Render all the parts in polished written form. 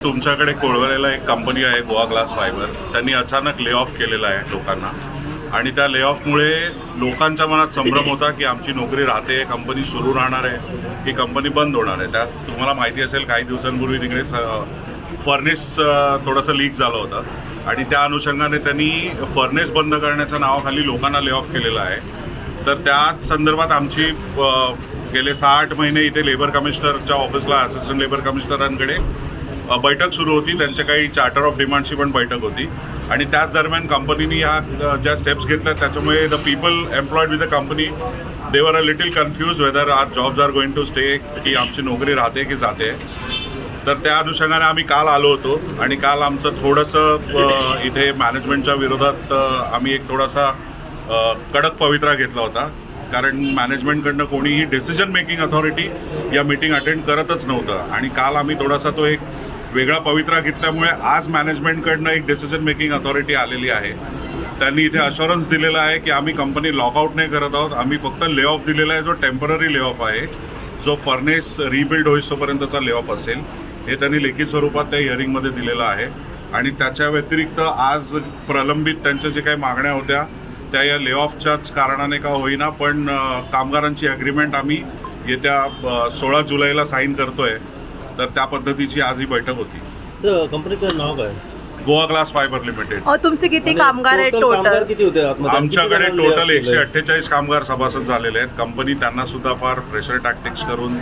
तुमच्याकडे कोळवलेला एक कंपनी आहे गोवा ग्लास फायबर. त्यांनी अचानक ले ऑफ केलेला आहे लोकांना आणि त्या ले ऑफमुळे लोकांच्या मनात संभ्रम होता की आमची नोकरी राहते, कंपनी सुरू राहणार आहे की कंपनी बंद होणार आहे. त्यात तुम्हाला माहिती असेल काही दिवसांपूर्वी तिकडे फर्नेस थोडंसं लीक झालं होतं आणि त्या अनुषंगाने त्यांनी फर्नेस बंद करण्याच्या नावाखाली लोकांना ले ऑफ केलेलं आहे. तर त्याच संदर्भात आमची गेले 6-8 महिने इथे लेबर कमिशनरच्या ऑफिसला असिस्टंट लेबर कमिशनरांकडे बैठक सुरू होती. त्यांच्या काही चार्टर ऑफ डिमांडची पण बैठक होती आणि त्याच दरम्यान कंपनीने ह्या ज्या स्टेप्स घेतल्या त्याच्यामुळे the people employed with the company they were a little confuse whether are jobs are going to stay, की आमची नोकरी राहते की जाते. तर त्या अनुषंगाने आम्ही काल आलो होतो आणि काल आमचं थोडंसं इथे मॅनेजमेंटच्या विरोधात आम्ही एक थोडासा कडक पवित्रा घेतला होता. कारण मॅनेजमेंटकडनं कोणीही डिसिजन मेकिंग अथॉरिटी या मीटिंग अटेंड करतच नव्हतं आणि काल आम्ही थोडासा तो एक वेगळा पवित्रा घेतल्यामुळे आज मॅनेजमेंटकडनं एक डिसिजन मेकिंग अथॉरिटी आलेली आहे. त्यांनी इथे अश्युरन्स दिलेला आहे की आम्ही कंपनी लॉकआउट नाही करत आहोत, आम्ही फक्त ले ऑफ दिलेला आहे जो टेम्पररी ले ऑफ आहे, जो फर्नेस रिबिल्ड होईस्तोपर्यंतचा ले ऑफ असेल. हे त्यांनी लेखी स्वरूपात त्या हिअरिंगमध्ये दिलेलं आहे आणि त्याच्या व्यतिरिक्त आज प्रलंबित त्यांच्या जे काही मागण्या होत्या त्या या ले ऑफच्याच कारणाने का होईना पण कामगारांची ॲग्रीमेंट आम्ही येत्या 16 जुलैला साईन करतोय. तर त्या पद्धतीची आज ही बैठक होती. सर कंपनीचं नाव काय? Goa glass fibre limited. तुमचे किती कामगार आहेत टोटल? किती होते? आमच्याकडे टोटल 148 कामगार सभासद झालेले आहेत. कंपनी त्यांना सुद्धा फार प्रेशर टॅक्टिक्स करून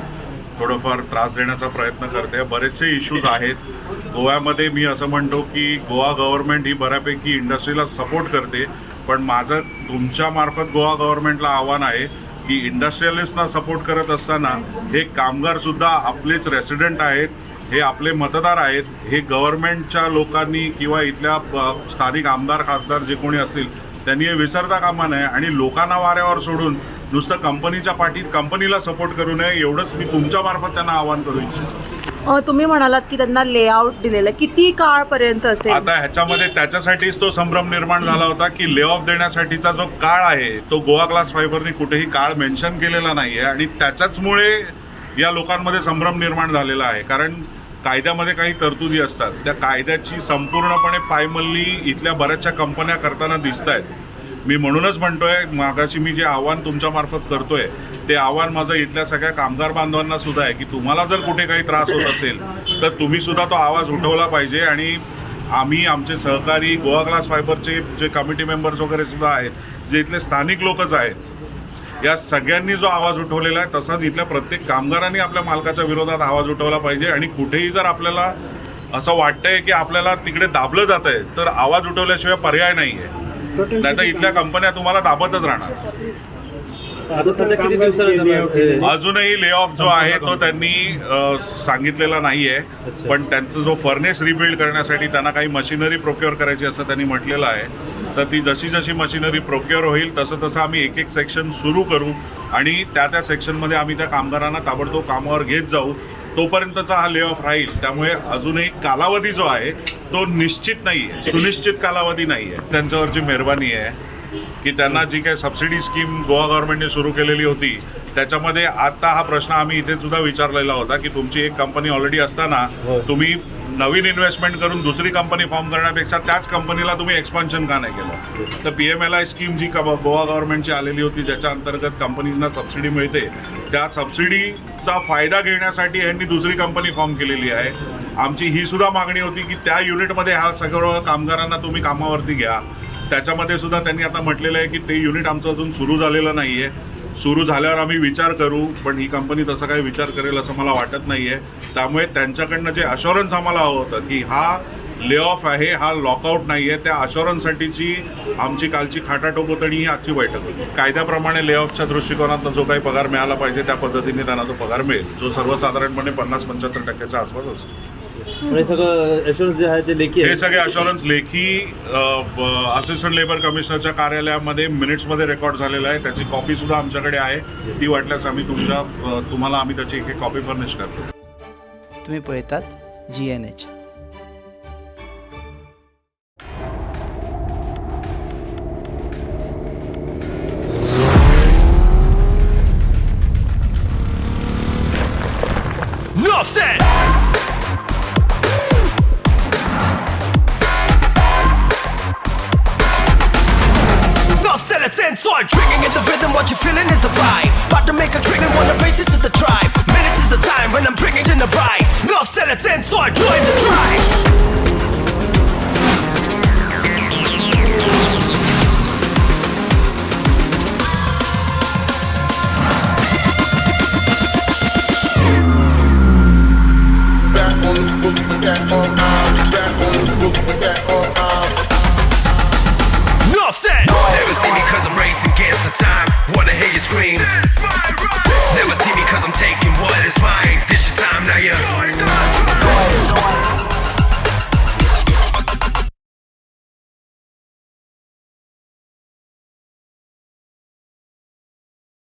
थोडंफार त्रास देण्याचा प्रयत्न करते. बरेचसे इश्यूज आहेत गोव्यामध्ये. मी असं म्हणतो की गोवा गव्हर्नमेंट ही बऱ्यापैकी इंडस्ट्रीला सपोर्ट करते, पण माझं तुमच्या मार्फत गोवा गव्हर्नमेंटला आव्हान आहे की इंडस्ट्रियलिस्टना सपोर्ट करत असताना हे कामगारसुद्धा आपलेच रेसिडेंट आहेत, हे आपले मतदार आहेत. हे गव्हर्नमेंटच्या लोकांनी किंवा इथल्या स्थानिक आमदार खासदार जे कोणी असतील त्यांनी हे विसरता कामा नये आणि लोकांना वाऱ्यावर सोडून नुसतं कंपनीच्या पाठीत कंपनीला सपोर्ट करू नये, एवढंच मी तुमच्या मार्फत त्यांना आवाहन करू इच्छितो. तुम्ही म्हणालात की त्यांना लेआउट दिलेलं किती काळपर्यंत असेल? आता ह्याच्यामध्ये त्याच्यासाठीच तो संभ्रम निर्माण झाला होता की ले ऑफ देण्यासाठीचा जो काळ आहे तो गोवा ग्लास फायबरने कुठेही काळ मेन्शन केलेला नाही आहे आणि त्याच्याचमुळे या लोकांमध्ये संभ्रम निर्माण झालेला आहे. कारण कायद्यामध्ये काही तरतुदी असतात, त्या कायद्याची संपूर्णपणे पायमल्ली इथल्या बऱ्याचशा कंपन्या करताना दिसत आहेत. मी म्हणूनच म्हणतोय, मागाशी मी जे आव्हान तुमच्या मार्फत करतोय ते आव्हान माझं इथल्या सगळ्या कामगार बांधवांना सुद्धा आहे की तुम्हाला जर कुठे काही त्रास होत असेल तर तुम्ही सुद्धा तो आवाज उठवला पाहिजे. आणि आम्ही आमचे सहकारी गोवा ग्लास फायबरचे जे कमिटी मेंबर्स वगैरे सुद्धा आहेत, जे इथले स्थानिक लोकच आहेत, या सगळ्यांनी जो आवाज उठवलेला आहे तसाच इथल्या प्रत्येक कामगारांनी आपल्या मालकाच्या विरोधात आवाज उठवला पाहिजे. आणि कुठेही जर आपल्याला असं वाटतंय की आपल्याला तिकडे दाबलं जात आहे तर आवाज उठवल्याशिवाय पर्याय नाही आहे, नाही तर इथल्या कंपन्या तुम्हाला दाबतच राहणार. अजूनही ले ऑफ जो आहे तो त्यांनी सांगितलेला नाही आहे, पण त्यांचा जो फर्नेस रिबिल्ड करण्यासाठी त्यांना काही मशिनरी प्रोक्युअर करायची असं त्यांनी म्हटलेलं आहे. तर ती जशी जशी मशिनरी प्रोक्युअर होईल तसं तसं आम्ही एक एक सेक्शन सुरू करू आणि त्या सेक्शनमध्ये आम्ही त्या कामगारांना ताबडतोब कामावर घेत जाऊ. तोपर्यंतचा हा ले ऑफ राहील. त्यामुळे अजूनही कालावधी जो आहे तो निश्चित नाही आहे, सुनिश्चित कालावधी नाही आहे. त्यांच्यावरची मेहरबानी आहे की त्यांना जी काही सबसिडी स्कीम गोवा गव्हर्नमेंटने सुरू केलेली होती त्याच्यामध्ये आता हा प्रश्न आम्ही इथे सुद्धा विचारलेला होता की तुमची एक कंपनी ऑलरेडी असताना तुम्ही नवीन इन्व्हेस्टमेंट करून दुसरी कंपनी फॉर्म करण्यापेक्षा त्याच कंपनीला तुम्ही एक्सपान्शन का नाही केलं. तर PMLI स्कीम जी गोवा गव्हर्नमेंटची आलेली होती ज्याच्या अंतर्गत कंपनीजना सबसिडी मिळते, त्या सबसिडीचा फायदा घेण्यासाठी यांनी दुसरी कंपनी फॉर्म केलेली आहे. आमची ही सुद्धा मागणी होती की त्या युनिटमध्ये ह्या सगळं कामगारांना तुम्ही कामावरती घ्या. त्याच्यामध्ये सुद्धा त्यांनी आता म्हटलेलं आहे की ते युनिट आमचं अजून सुरू झालेलं नाही आहे, सुरू झाल्यावर आम्ही विचार करू, पण ही कंपनी तसा काही विचार करेल असं मला वाटत नाही आहे. त्यामुळे त्यांच्याकडनं जे अश्युरन्स आम्हाला हवं होतं की हा ले ऑफ आहे, हा लॉकआउट नाही आहे, त्या अश्युरन्ससाठीची आमची कालची खाटाटोपतणी ही आजची बैठक होती. कायद्याप्रमाणे ले ऑफच्या दृष्टिकोनातून जो काही पगार मिळाला पाहिजे त्या पद्धतीने त्यांना तो पगार मिळेल, जो सर्वसाधारणपणे 50-75% आसपास असतो. हे सगळं अश्युरन्स जे आहे ते लेखी आहे? हे सगळे अश्युरन्स लेखी असिस्टंट लेबर कमिशनरच्या कार्यालयामध्ये मिनिट्समध्ये रेकॉर्ड झालेलं आहे. त्याची कॉपीसुद्धा आमच्याकडे आहे. ती वाटल्यास आम्ही तुम्हाला आम्ही त्याची एक कॉपी फर्निश करतो. तुम्ही पळतात GNH. Enough said! what you're feeling is the vibe. About to make a drink and wanna race it to the tribe. Minutes is the time when I'm bringing in the ride. Love, sell it, and so I join the tribe.